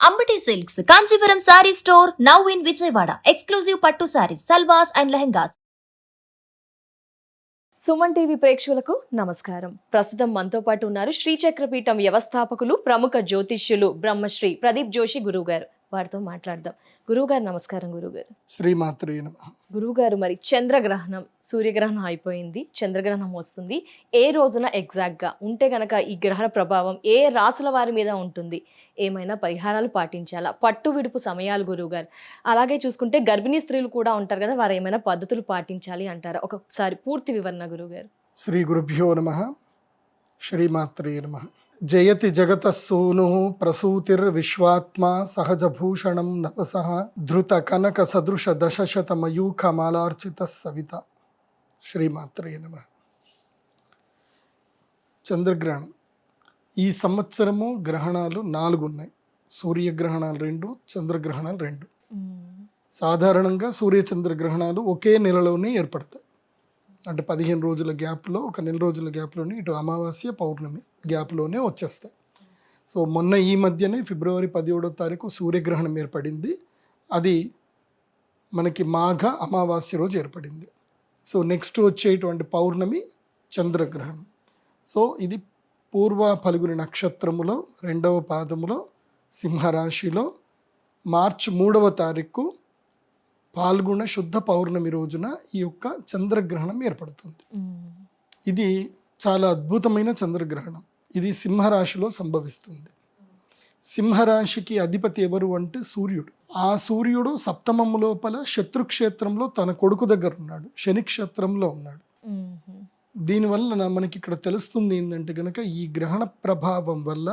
Ambati silks Kanchipuram sorry store now in Vijayawada. Exclusive పట్టు saris, సల్వాస్ and lehengas. Suman TV ప్రేక్షకులకు నమస్కారం. ప్రస్తుతం మనతో పాటు ఉన్నారు శ్రీచక్రపీఠం వ్యవస్థాపకులు, ప్రముఖ జ్యోతిష్యులు బ్రహ్మశ్రీ ప్రదీప్ జోషి గురువు గారు. వారితో మాట్లాడదాం. గురువుగారు నమస్కారం. గురువుగారు, శ్రీమాత్రే నమః. గురువుగారు, మరి చంద్రగ్రహణం, సూర్యగ్రహణం అయిపోయింది, చంద్రగ్రహణం వస్తుంది. ఏ రోజున ఎగ్జాక్ట్గా ఉంటే గనక ఈ గ్రహణ ప్రభావం ఏ రాసుల వారి మీద ఉంటుంది? ఏమైనా పరిహారాలు పాటించాలా? పట్టు విడుపు సమయాలు గురువుగారు, అలాగే చూసుకుంటే గర్భిణీ స్త్రీలు కూడా ఉంటారు కదా, వారు ఏమైనా పద్ధతులు పాటించాలి అంటారా? ఒకసారి పూర్తి వివరణ గురువుగారు. శ్రీ గురుభ్యో నమః. శ్రీమాత్రే నమః. జయతి జగత సూను ప్రసూతిర్విశ్వాత్మా సహజభూషణం నపసః ధృత కనక సదృశ దశశత మయూఖ మాలార్చిత సవిత. శ్రీమాత్రే నమః. చంద్రగ్రహణం ఈ సంవత్సరము గ్రహణాలు 4 ఉన్నాయి. సూర్యగ్రహణాలు 2, చంద్రగ్రహణాలు 2. సాధారణంగా సూర్యచంద్రగ్రహణాలు ఒకే నెలలోనే ఏర్పడతాయి. అంటే 15 రోజుల గ్యాప్లో, ఒక నెల రోజుల గ్యాప్లోనే, ఇటు అమావాస్య పౌర్ణమి గ్యాప్లోనే వచ్చేస్తాయి. సో మొన్న ఈ మధ్యనే ఫిబ్రవరి 17వ తారీఖు సూర్యగ్రహణం ఏర్పడింది. అది మనకి మాఘ అమావాస్య రోజు ఏర్పడింది. సో నెక్స్ట్ వచ్చేటువంటి పౌర్ణమి చంద్రగ్రహణం. సో ఇది పూర్వ ఫల్గుని నక్షత్రములో 2వ పాదములో సింహరాశిలో మార్చి 3వ తారీఖు పాల్గొన శుద్ధ పౌర్ణమి రోజున ఈ యొక్క చంద్రగ్రహణం ఏర్పడుతుంది. ఇది చాలా అద్భుతమైన చంద్రగ్రహణం. ఇది సింహరాశిలో సంభవిస్తుంది. సింహరాశికి అధిపతి ఎవరు అంటే సూర్యుడు. ఆ సూర్యుడు సప్తమము లోపల శత్రుక్షేత్రంలో తన కొడుకు దగ్గర ఉన్నాడు, శని క్షేత్రంలో ఉన్నాడు. దీనివల్ల మనకి ఇక్కడ తెలుస్తుంది ఏంటంటే కనుక ఈ గ్రహణ ప్రభావం వల్ల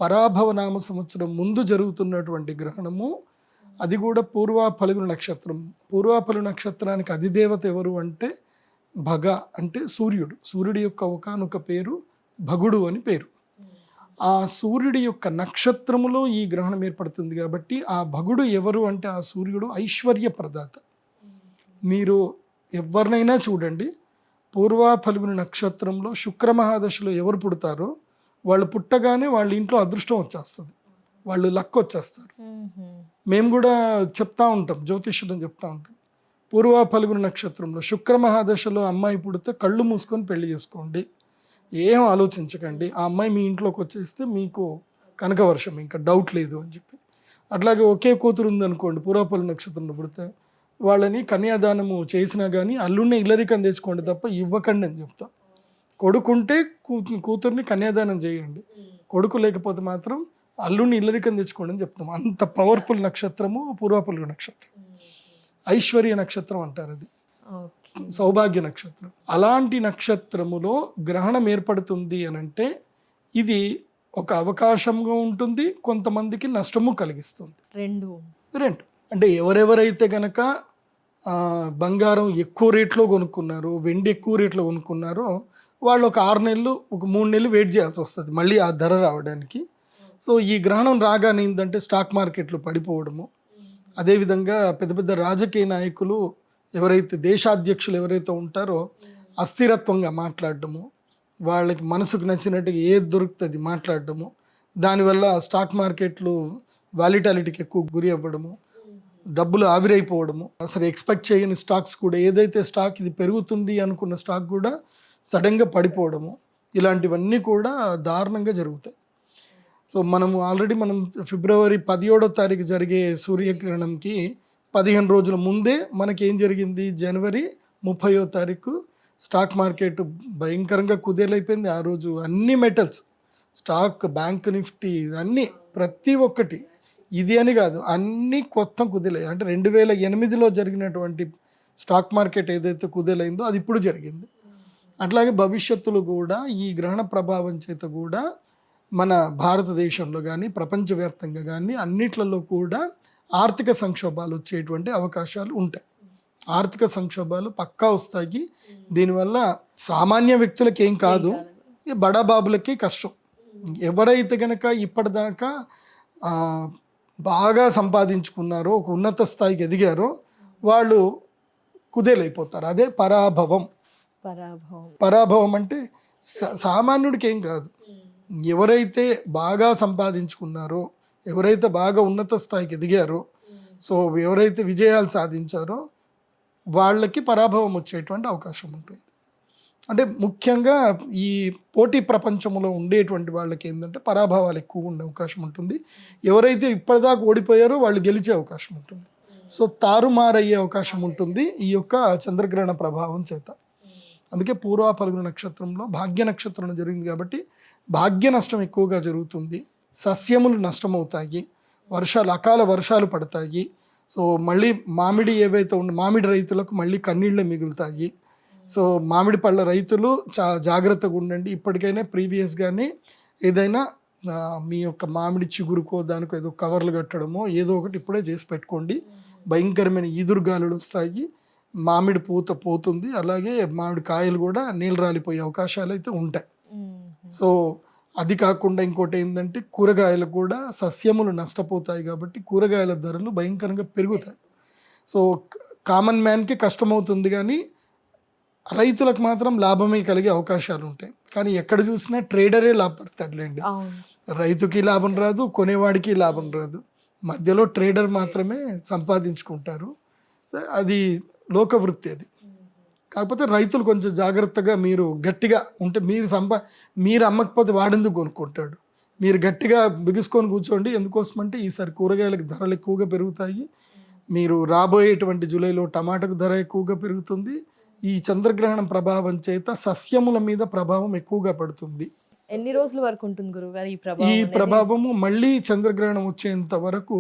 పరాభవనామ సంవత్సరం ముందు జరుగుతున్నటువంటి గ్రహణము, అది కూడా పూర్వ ఫల్గుని నక్షత్రం. పూర్వ ఫల్గు నక్షత్రానికి అధిదేవత ఎవరు అంటే భగ, అంటే సూర్యుడు. సూర్యుడి యొక్క ఒకానొక పేరు భగుడు అని పేరు. ఆ సూర్యుడి యొక్క నక్షత్రములో ఈ గ్రహణం ఏర్పడుతుంది కాబట్టి ఆ భగుడు ఎవరు అంటే ఆ సూర్యుడు ఐశ్వర్య ప్రదాత. మీరు ఎవరినైనా చూడండి, పూర్వ ఫల్గుని నక్షత్రంలో శుక్ర మహాదశలో ఎవరు పుడతారో వాళ్ళు పుట్టగానే వాళ్ళ ఇంట్లో అదృష్టం వచ్చేస్తుంది, వాళ్ళు లక్ వచ్చేస్తారు. మేము కూడా చెప్తా ఉంటాం, జ్యోతిష్యులను చెప్తా ఉంటాం, పూర్వ ఫల్గుని నక్షత్రంలో శుక్ర మహాదశలో అమ్మాయి పుడితే కళ్ళు మూసుకొని పెళ్లి చేసుకోండి, ఏం ఆలోచించకండి, ఆ అమ్మాయి మీ ఇంట్లోకి వచ్చేస్తే మీకు కనకవర్షం, ఇంకా డౌట్ లేదు అని చెప్పి. అట్లాగే ఒకే కూతురు ఉందనుకోండి, పూర్వ ఫల్గుని నక్షత్రంలో పుడితే వాళ్ళని కన్యాదానము చేసినా కానీ అల్లుడిని ఇల్లరికం తెచ్చుకోండి తప్ప ఇవ్వకండి అని చెప్తాం. కొడుకుంటే కూతుర్ని కన్యాదానం చేయండి, కొడుకు లేకపోతే మాత్రం అల్లుడిని ఇల్లరికం తెచ్చుకోండి అని చెప్తాం. అంత పవర్ఫుల్ నక్షత్రము పూర్వ ఫల్గుని నక్షత్రం. ఐశ్వర్య నక్షత్రం అంటారు, అది సౌభాగ్య నక్షత్రం. అలాంటి నక్షత్రములో గ్రహణం ఏర్పడుతుంది అని అంటే ఇది ఒక అవకాశంగా ఉంటుంది, కొంతమందికి నష్టము కలిగిస్తుంది. రెండు అంటే ఎవరెవరైతే గనక బంగారం ఎక్కువ రేట్లో కొనుక్కున్నారో, వెండి ఎక్కువ రేట్లో కొనుక్కున్నారో వాళ్ళు ఒక 6 నెలలు, ఒక 3 నెలలు వెయిట్ చేయాల్సి వస్తుంది మళ్ళీ ఆ ధర రావడానికి. సో ఈ గ్రహణం రాగానే ఏంటంటే స్టాక్ మార్కెట్లు పడిపోవడము, అదేవిధంగా పెద్ద పెద్ద రాజకీయ నాయకులు ఎవరైతే దేశాధ్యక్షులు ఎవరైతే ఉంటారో అస్థిరత్వంగా మాట్లాడడము, వాళ్ళకి మనసుకు నచ్చినట్టుగా ఏది దొరుకుతుంది మాట్లాడడము, దానివల్ల స్టాక్ మార్కెట్లు వాలిటాలిటీకి ఎక్కువ గురి అవ్వడము, డబ్బులు ఆవిరైపోవడము, అసలు ఎక్స్పెక్ట్ చేయని స్టాక్స్ కూడా, ఏదైతే స్టాక్ ఇది పెరుగుతుంది అనుకున్న స్టాక్ కూడా సడన్గా పడిపోవడము, ఇలాంటివన్నీ కూడా దారుణంగా జరుగుతాయి. సో మనం ఫిబ్రవరి 17వ తారీఖు జరిగే సూర్యగ్రహణంకి 15 రోజుల ముందే మనకి ఏం జరిగింది, జనవరి 30వ తారీఖు స్టాక్ మార్కెట్ భయంకరంగా కుదేలైపోయింది. ఆ రోజు అన్ని మెటల్స్, స్టాక్, బ్యాంక్ నిఫ్టీ, అన్నీ ప్రతి ఒక్కటి, ఇది అని కాదు అన్నీ కొత్త కుదేలై. అంటే 2008లో జరిగినటువంటి స్టాక్ మార్కెట్ ఏదైతే కుదేలైందో అది ఇప్పుడు జరిగింది. అట్లాగే భవిష్యత్తులో కూడా ఈ గ్రహణ ప్రభావం చేత కూడా మన భారతదేశంలో కానీ ప్రపంచవ్యాప్తంగా కానీ అన్నిట్లలో కూడా ఆర్థిక సంక్షోభాలు వచ్చేటువంటి అవకాశాలు ఉంటాయి. ఆర్థిక సంక్షోభాలు పక్కా వస్తాయి. దీనివల్ల సామాన్య వ్యక్తులకి ఏం కాదు, బడాబాబులకి కష్టం. ఎవరైతే కనుక ఇప్పటిదాకా బాగా సంపాదించుకున్నారో, ఒక ఉన్నత స్థాయికి ఎదిగారో వాళ్ళు కుదేలైపోతారు. అదే పరాభవం. పరాభవం అంటే సామాన్యుడికి ఏం కాదు, ఎవరైతే బాగా సంపాదించుకున్నారో, ఎవరైతే బాగా ఉన్నత స్థాయికి ఎదిగారో, సో ఎవరైతే విజయాలు సాధించారో వాళ్ళకి పరాభవం వచ్చేటువంటి అవకాశం ఉంటుంది. అంటే ముఖ్యంగా ఈ పోటీ ప్రపంచంలో ఉండేటువంటి వాళ్ళకి ఏంటంటే పరాభవాలు ఎక్కువ ఉండే అవకాశం ఉంటుంది. ఎవరైతే ఇప్పటిదాకా ఓడిపోయారో వాళ్ళు గెలిచే అవకాశం ఉంటుంది. సో తారుమారయ్యే అవకాశం ఉంటుంది ఈ యొక్క చంద్రగ్రహణ ప్రభావం చేత. అందుకే పూర్వ ఫల్గుణ నక్షత్రంలో భాగ్య నక్షత్రం జరిగింది కాబట్టి భాగ్య నష్టం ఎక్కువగా జరుగుతుంది. సస్యములు నష్టమవుతాయి, అకాల వర్షాలు పడతాయి. సో మళ్ళీ మామిడి ఏవైతే మామిడి రైతులకు మళ్ళీ కన్నీళ్ళే మిగులుతాయి. సో మామిడి పళ్ళ రైతులు జాగ్రత్తగా ఉండండి. ఇప్పటికైనా ప్రీవియస్గానే ఏదైనా మీ యొక్క మామిడి చిగురుకో దానికో ఏదో కవర్లు కట్టడమో ఏదో ఒకటి ఇప్పుడే చేసి పెట్టుకోండి. భయంకరమైన ఈదురుగాలులు వస్తాయి, మామిడి పూత పోతుంది, అలాగే మామిడి కాయలు కూడా నీళ్ళు రాలిపోయే అవకాశాలు అయితే ఉంటాయి. సో అది కాకుండా ఇంకోటి ఏంటంటే కూరగాయలు కూడా సస్యములు నష్టపోతాయి కాబట్టి కూరగాయల ధరలు భయంకరంగా పెరుగుతాయి. సో కామన్ మ్యాన్కి కష్టమవుతుంది కానీ రైతులకు మాత్రం లాభమే కలిగే అవకాశాలు ఉంటాయి. కానీ ఎక్కడ చూసినా ట్రేడరే లాభపడతాడులేండి. రైతుకి లాభం రాదు, కొనేవాడికి లాభం రాదు, మధ్యలో ట్రేడర్ మాత్రమే సంపాదించుకుంటారు. అది లోకవృత్తి అది. కాకపోతే రైతులు కొంచెం జాగ్రత్తగా మీరు గట్టిగా ఉంటే మీరు అమ్మకపోతే వాడెందుకు కొనుక్కుంటాడు. మీరు గట్టిగా బిగుసుకొని కూర్చోండి. ఎందుకోసమంటే ఈసారి కూరగాయలకు ధరలు ఎక్కువగా పెరుగుతాయి. మీరు రాబోయేటువంటి జూలైలో టమాటాకు ధర ఎక్కువగా పెరుగుతుంది. ఈ చంద్రగ్రహణం ప్రభావం చేత సస్యముల మీద ప్రభావం ఎక్కువగా పడుతుంది. ఎన్ని రోజుల వరకు ఉంటుంది గురువుగారు ఈ ప్రభావము? మళ్ళీ చంద్రగ్రహణం వచ్చేంత వరకు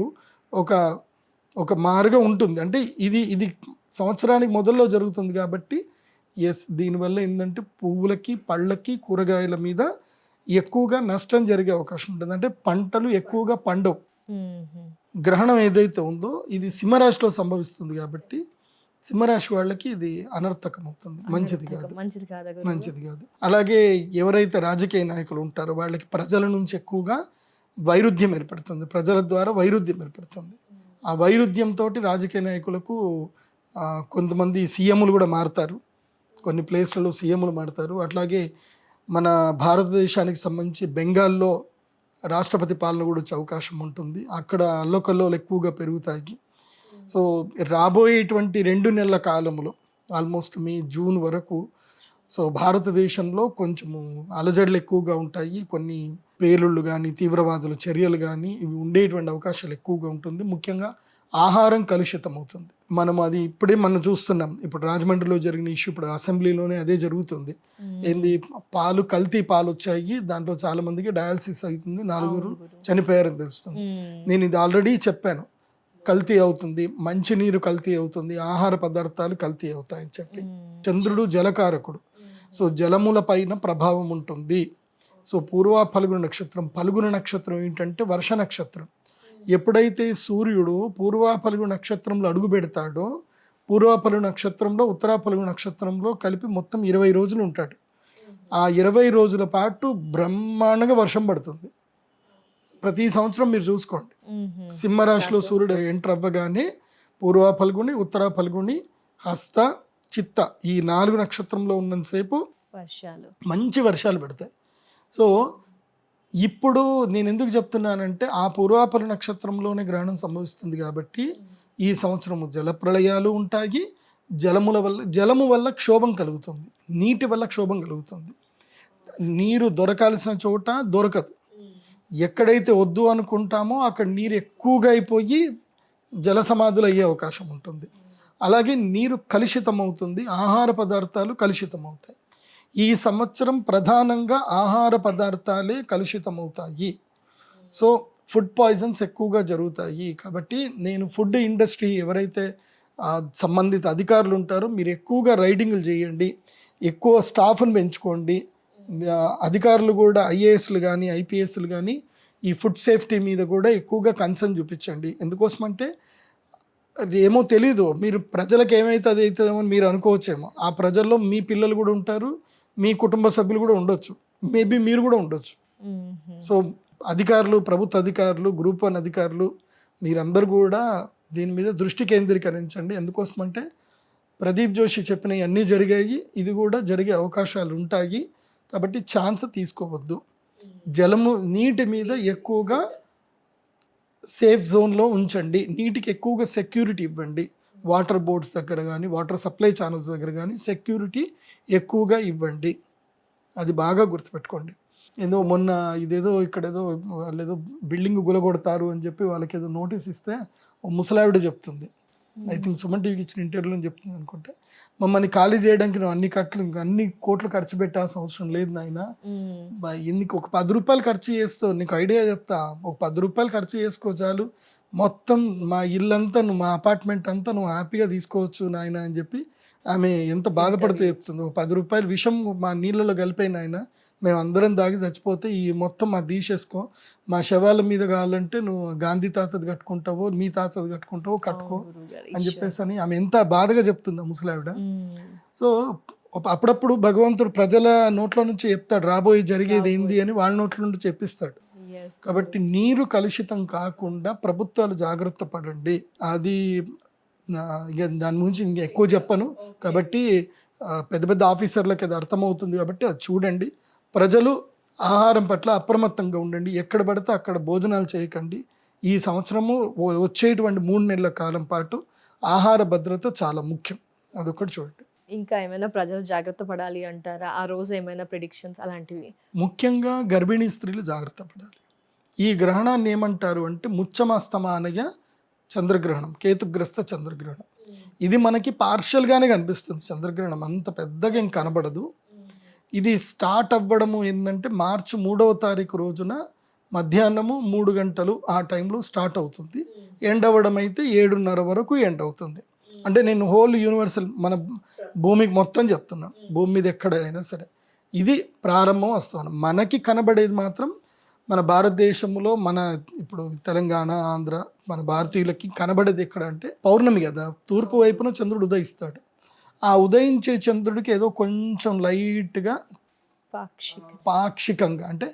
ఒక మారుగా ఉంటుంది. అంటే ఇది సంవత్సరానికి మొదల్లో జరుగుతుంది కాబట్టి దీనివల్ల ఏంటంటే పువ్వులకి, పళ్ళకి, కూరగాయల మీద ఎక్కువగా నష్టం జరిగే అవకాశం ఉంటుంది. అంటే పంటలు ఎక్కువగా పండవు. గ్రహణం ఏదైతే ఉందో ఇది సింహరాశిలో సంభవిస్తుంది కాబట్టి సింహరాశి వాళ్ళకి ఇది అనర్థకం అవుతుంది, మంచిది కాదు. అలాగే ఎవరైతే రాజకీయ నాయకులు ఉంటారో వాళ్ళకి ప్రజల నుంచి ఎక్కువగా వైరుధ్యం ఏర్పడుతుంది, ప్రజల ద్వారా వైరుధ్యం ఏర్పడుతుంది. ఆ వైరుధ్యంతో రాజకీయ నాయకులకు కొంతమంది సీఎంలు కూడా మారుతారు, కొన్ని ప్లేస్లలో సీఎంలు మారుతారు. అట్లాగే మన భారతదేశానికి సంబంధించి బెంగాల్లో రాష్ట్రపతి పాలన కూడా వచ్చే అవకాశం ఉంటుంది. అక్కడ అల్లకల్లోలు ఎక్కువగా పెరుగుతాయి. సో రాబోయేటువంటి 2 నెలల కాలంలో ఆల్మోస్ట్ మే, జూన్ వరకు సో భారతదేశంలో కొంచెము అలజడులు ఎక్కువగా ఉంటాయి. కొన్ని పేలుళ్ళు కానీ, తీవ్రవాదుల చర్యలు కానీ ఇవి ఉండేటువంటి అవకాశాలు ఎక్కువగా ఉంటుంది. ముఖ్యంగా ఆహారం కలుషితం అవుతుంది. అది ఇప్పుడే మనం చూస్తున్నాం. ఇప్పుడు రాజమండ్రిలో జరిగిన ఇష్యూ, ఇప్పుడు అసెంబ్లీలోనే అదే జరుగుతుంది. కల్తీ పాలు వచ్చాయి, దాంట్లో చాలా మందికి డయాలసిస్ అవుతుంది, 4 చనిపోయారని తెలుస్తుంది. నేను ఇది ఆల్రెడీ చెప్పాను, కల్తీ అవుతుంది, మంచినీరు కల్తీ అవుతుంది, ఆహార పదార్థాలు కల్తీ అవుతాయని చెప్పి. చంద్రుడు జలకారకుడు, సో జలముల పైన ప్రభావం ఉంటుంది. సో పూర్వ ఫల్గుణ నక్షత్రం ఏంటంటే వర్ష నక్షత్రం. ఎప్పుడైతే సూర్యుడు పూర్వ ఫల్గుణ నక్షత్రంలో అడుగు పెడతాడో, పూర్వ ఫల్గుణ నక్షత్రంలో ఉత్తర ఫల్గుణ నక్షత్రంలో కలిపి మొత్తం 20 రోజులు ఉంటాడు. ఆ 20 రోజుల పాటు బ్రహ్మాండంగా వర్షం పడుతుంది. ప్రతి సంవత్సరం మీరు చూసుకోండి, సింహరాశిలో సూర్యుడు ఎంటర్ అవ్వగానే పూర్వ ఫల్గుని, ఉత్తర ఫల్గుని, హస్త, చిత్త ఈ 4 నక్షత్రంలో ఉన్నంతసేపు మంచి వర్షాలు పడతాయి. సో ఇప్పుడు నేను ఎందుకు చెప్తున్నానంటే ఆ పూర్వాపర నక్షత్రంలోనే గ్రహణం సంభవిస్తుంది కాబట్టి ఈ సంవత్సరము జలప్రళయాలు ఉంటాయి. జలము వల్ల క్షోభం కలుగుతుంది, నీటి వల్ల క్షోభం కలుగుతుంది. నీరు దొరకాల్సిన చోట దొరకదు. ఎక్కడైతే వద్దు అనుకుంటామో అక్కడ నీరు ఎక్కువగా అయిపోయి జల సమాధులు అయ్యే అవకాశం ఉంటుంది. అలాగే నీరు కలుషితం అవుతుంది, ఆహార పదార్థాలు కలుషితం అవుతాయి. ఈ సంవత్సరం ప్రధానంగా ఆహార పదార్థాలే కలుషితం అవుతాయి. సో ఫుడ్ పాయిజన్స్ ఎక్కువగా జరుగుతాయి. కాబట్టి నేను ఫుడ్ ఇండస్ట్రీ ఎవరైతే సంబంధిత అధికారులు ఉంటారో మీరు ఎక్కువగా రైడింగ్లు చేయండి, ఎక్కువ స్టాఫ్ను పెంచుకోండి. అధికారులు కూడా ఐఏఎస్లు కానీ ఐపీఎస్లు కానీ ఈ ఫుడ్ సేఫ్టీ మీద కూడా ఎక్కువగా కన్సర్న్ చూపించండి. ఎందుకోసమంటే ఏమో తెలీదు, మీరు ప్రజలకు ఏమైతే అది అవుతుందేమో మీరు అనుకోవచ్చేమో. ఆ ప్రజల్లో మీ పిల్లలు కూడా ఉంటారు, మీ కుటుంబ సభ్యులు కూడా ఉండొచ్చు, మేబీ మీరు కూడా ఉండొచ్చు. సో అధికారులు, ప్రభుత్వ అధికారులు, గ్రూప్ 1 అధికారులు మీరందరూ కూడా దీని మీద దృష్టి కేంద్రీకరించండి. ఎందుకోసమంటే ప్రదీప్ జోషి చెప్పినవి అన్నీ జరిగాయి, ఇది కూడా జరిగే అవకాశాలు ఉంటాయి. కాబట్టి ఛాన్స్ తీసుకోవద్దు. నీటి మీద ఎక్కువగా సేఫ్ జోన్లో ఉంచండి. నీటికి ఎక్కువగా సెక్యూరిటీ ఇవ్వండి. వాటర్ బోర్డ్స్ దగ్గర కానీ వాటర్ సప్లై ఛానల్స్ దగ్గర కానీ సెక్యూరిటీ ఎక్కువగా ఇవ్వండి. అది బాగా గుర్తుపెట్టుకోండి. ఏదో మొన్న ఇదేదో ఇక్కడేదో వాళ్ళు ఏదో బిల్డింగ్ గులగొడతారు అని చెప్పి వాళ్ళకి ఏదో నోటీస్ ఇస్తే ఓ ముసలావిడ చెప్తుంది, ఐ థింక్ సుమన్ టీవీకి ఇచ్చిన ఇంటర్వ్యూలో చెప్తుంది అనుకుంటే, మమ్మల్ని ఖాళీ చేయడానికి నువ్వు అన్ని కోట్లు ఖర్చు పెట్టాల్సిన అవసరం లేదు నాయన, ఎందుకు ఒక 10 రూపాయలు ఖర్చు చేస్తావు, నీకు ఐడియా చెప్తా, ఒక 10 రూపాయలు ఖర్చు చేసుకో చాలు, మొత్తం మా ఇల్లంతా నువ్వు మా అపార్ట్మెంట్ అంతా నువ్వు హ్యాపీగా తీసుకోవచ్చు నాయన అని చెప్పి ఆమె ఎంత బాధపడుతూ చెప్తుంది. ఒక 10 రూపాయలు విషం మా నీళ్ళలో కలిపాయి నాయన, మేము అందరం దాగి చచ్చిపోతే ఈ మొత్తం మా తీసేసుకో, మా శవాల మీద కావాలంటే నువ్వు గాంధీ తాతది కట్టుకుంటావో మీ తాతది కట్టుకుంటావో కట్టుకో అని చెప్పేసి అని ఆమె ఎంత బాధగా చెప్తుంది ఆ ముసలావిడ. సో అప్పుడప్పుడు భగవంతుడు ప్రజల నోట్ల నుంచి చెప్తాడు రాబోయే జరిగేది ఏంది అని వాళ్ళ నోట్ల నుండి చెప్పిస్తాడు. కాబట్టి నీరు కలుషితం కాకుండా ప్రభుత్వాలు జాగ్రత్త పడండి. అది ఇక దాని గురించి ఇంకా ఎక్కువ చెప్పను కాబట్టి పెద్ద పెద్ద ఆఫీసర్లకు అది అర్థమవుతుంది కాబట్టి అది చూడండి. ప్రజలు ఆహారం పట్ల అప్రమత్తంగా ఉండండి. ఎక్కడ పడితే అక్కడ భోజనాలు చేయకండి. ఈ సంవత్సరము వచ్చేటువంటి 3 నెలల కాలం పాటు ఆహార భద్రత చాలా ముఖ్యం, అదొకటి చూడండి. ఇంకా ఏమైనా ప్రజలు జాగ్రత్త పడాలి అంటారా? ఆ రోజు ఏమైనా ప్రిడిక్షన్స్ అలాంటివి? ముఖ్యంగా గర్భిణీ స్త్రీలు జాగ్రత్త పడాలి. ఈ గ్రహణాన్ని ఏమంటారు అంటే ముచ్చమాస్తమానయ చంద్రగ్రహణం, కేతుగ్రస్త చంద్రగ్రహణం. ఇది మనకి పార్షియల్గానే కనిపిస్తుంది, చంద్రగ్రహణం అంత పెద్దగా ఏం కనబడదు. ఇది స్టార్ట్ అవ్వడము ఏంటంటే మార్చి 3వ తారీఖు రోజున మధ్యాహ్నము 3 గంటలు ఆ టైంలో స్టార్ట్ అవుతుంది. ఎండ్ అవ్వడం అయితే 7:30 వరకు ఎండ్ అవుతుంది. అంటే నేను హోల్ యూనివర్సల్ మన భూమికి మొత్తం చెప్తున్నాను, భూమి మీద ఎక్కడైనా సరే ఇది ప్రారంభం వస్తాను. మనకి కనబడేది మాత్రం మన భారతదేశంలో మన ఇప్పుడు తెలంగాణ ఆంధ్ర మన భారతీయులకి కనబడేది ఎక్కడ అంటే పౌర్ణమి కదా, తూర్పు వైపున చంద్రుడు ఉదయిస్తాడు. ఆ ఉదయించే చంద్రుడికి ఏదో కొంచెం లైట్గా పాక్షికంగా అంటే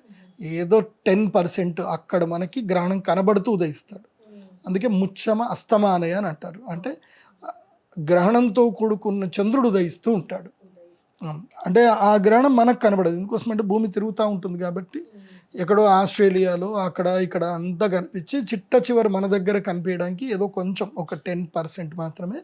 ఏదో 10% అక్కడ మనకి గ్రహణం కనబడుతూ ఉదయిస్తాడు. అందుకే ముచ్చమ అస్తమానయ అని అంటారు. అంటే గ్రహణంతో కూడుకున్న చంద్రుడు ఉదయిస్తూ ఉంటాడు. అంటే ఆ గ్రహణం మనకు కనబడదు, ఎందుకోసం అంటే భూమి తిరుగుతూ ఉంటుంది కాబట్టి ఎక్కడో ఆస్ట్రేలియాలో అక్కడ ఇక్కడ అంతా కనిపించి చిట్ట చివరి మన దగ్గర కనిపించడానికి ఏదో కొంచెం ఒక 10% మాత్రమే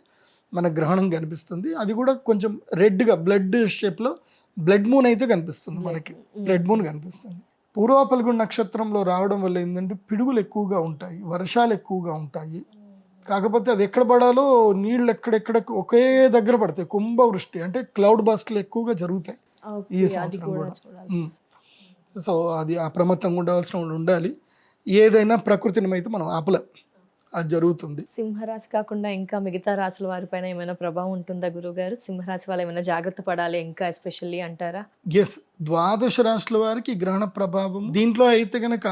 మన గ్రహణం కనిపిస్తుంది. అది కూడా కొంచెం రెడ్గా బ్లడ్ షేప్లో బ్లడ్ మూన్ అయితే కనిపిస్తుంది, మనకి బ్లడ్ మూన్ కనిపిస్తుంది. పూర్వ ఫల్గుణ నక్షత్రంలో రావడం వల్ల ఏంటంటే పిడుగులు ఎక్కువగా ఉంటాయి, వర్షాలు ఎక్కువగా ఉంటాయి. కాకపోతే అది ఎక్కడ పడాలో నీళ్ళు ఎక్కడెక్కడ ఒకే దగ్గర పడతాయి. కుంభవృష్టి అంటే క్లౌడ్ బస్ట్లు ఎక్కువగా జరుగుతాయి ఈ సంవత్సరం కూడా. సో అది అప్రమత్తంగా ఉండవలసిన వాళ్ళు ఉండాలి. ఏదైనా ప్రకృతిని అయితే మనం ఆపలేం, అది జరుగుతుంది. సింహరాశి కాకుండా ఇంకా మిగతా రాశుల వారిపైన ఏమైనా ప్రభావం ఉంటుందా గురుగారు? సింహరాశి వాళ్ళు ఏమైనా జాగ్రత్త పడాలి ఇంకా ఎస్పెషల్లీ అంటారా? ఎస్, 12 రాశుల వారికి గ్రహణ ప్రభావం. దీంట్లో అయితే కనుక